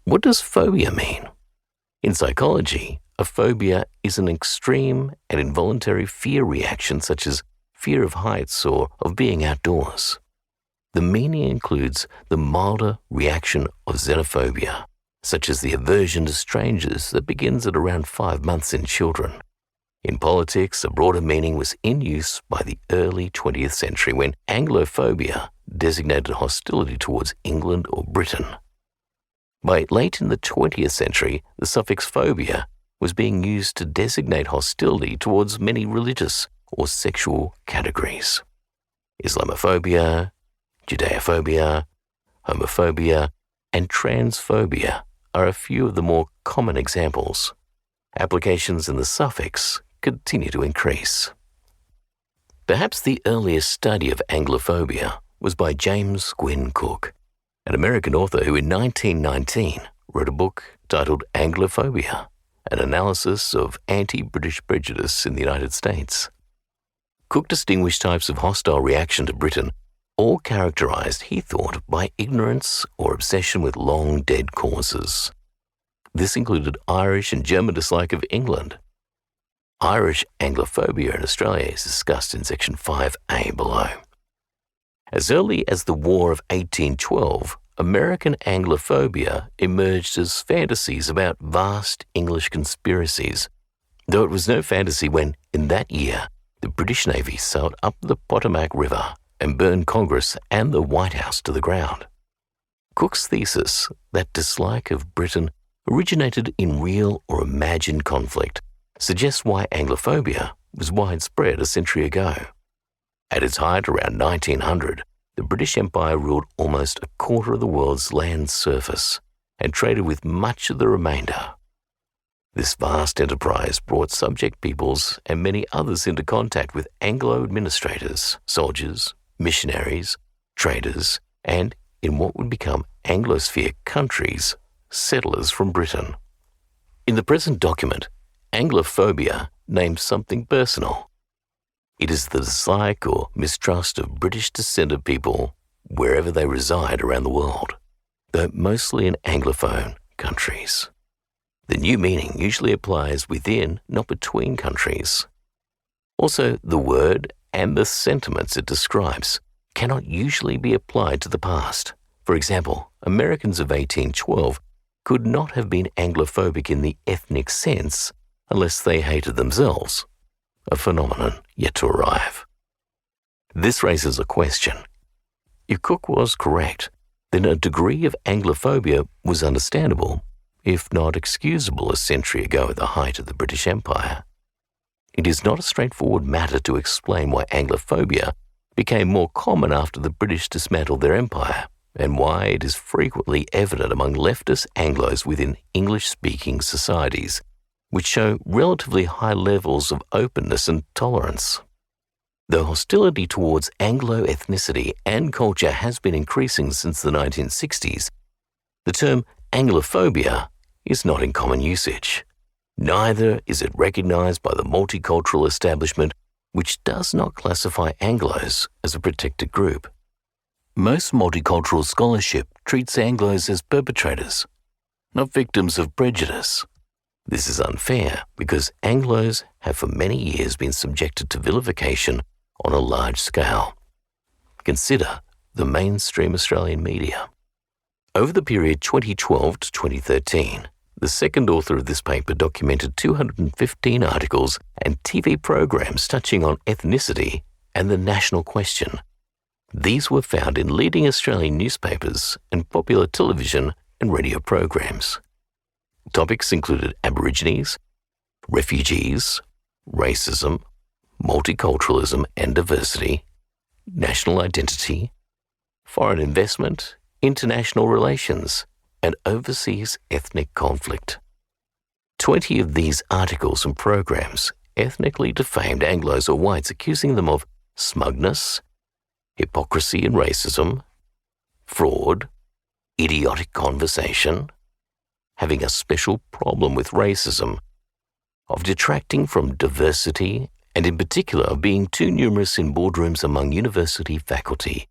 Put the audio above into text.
What does phobia mean? In psychology, a phobia is an extreme and involuntary fear reaction such as fear of heights or of being outdoors. The meaning includes the milder reaction of xenophobia, such as the aversion to strangers that begins at around 5 months in children. In politics, a broader meaning was in use by the early 20th century when Anglophobia designated hostility towards England or Britain. By late in the 20th century, the suffix phobia was being used to designate hostility towards many religious or sexual categories. Islamophobia, Judeophobia, homophobia, and transphobia are a few of the more common examples. Applications in the suffix continue to increase. Perhaps the earliest study of Anglophobia was by James Gwynne Cooke, an American author who in 1919 wrote a book titled Anglophobia, an analysis of anti-British prejudice in the United States. Cooke distinguished types of hostile reaction to Britain, all characterized, he thought, by ignorance or obsession with long-dead causes. This included Irish and German dislike of England. Irish Anglophobia in Australia is discussed in section 5A below. As early as the War of 1812, American Anglophobia emerged as fantasies about vast English conspiracies, though it was no fantasy when, in that year, the British Navy sailed up the Potomac River and burned Congress and the White House to the ground. Cooke's thesis that dislike of Britain originated in real or imagined conflict suggests why Anglophobia was widespread a century ago. At its height around 1900, the British Empire ruled almost a quarter of the world's land surface and traded with much of the remainder. This vast enterprise brought subject peoples and many others into contact with Anglo administrators, soldiers, missionaries, traders, and, in what would become Anglosphere countries, settlers from Britain. In the present document, Anglophobia names something personal. It is the dislike or mistrust of British-descended people wherever they reside around the world, though mostly in Anglophone countries. The new meaning usually applies within, not between countries. Also, the word and the sentiments it describes cannot usually be applied to the past. For example, Americans of 1812 could not have been Anglophobic in the ethnic sense unless they hated themselves, a phenomenon yet to arrive. This raises a question. If Cooke was correct, then a degree of Anglophobia was understandable, if not excusable, a century ago at the height of the British Empire. It is not a straightforward matter to explain why Anglophobia became more common after the British dismantled their empire, and why it is frequently evident among leftist Anglos within English-speaking societies, which show relatively high levels of openness and tolerance. Though hostility towards Anglo ethnicity and culture has been increasing since the 1960s, the term Anglophobia is not in common usage. Neither is it recognized by the multicultural establishment, which does not classify Anglos as a protected group. Most multicultural scholarship treats Anglos as perpetrators, not victims of prejudice. This is unfair because Anglos have for many years been subjected to vilification on a large scale. Consider the mainstream Australian media. Over the period 2012 to 2013, the second author of this paper documented 215 articles and TV programs touching on ethnicity and the national question. These were found in leading Australian newspapers and popular television and radio programs. Topics included Aborigines, refugees, racism, multiculturalism and diversity, national identity, foreign investment, international relations, and overseas ethnic conflict. 20 of these articles and programs ethnically defamed Anglos or whites, accusing them of smugness, hypocrisy and racism, fraud, idiotic conversation, having a special problem with racism, of detracting from diversity, and in particular of being too numerous in boardrooms among university faculty,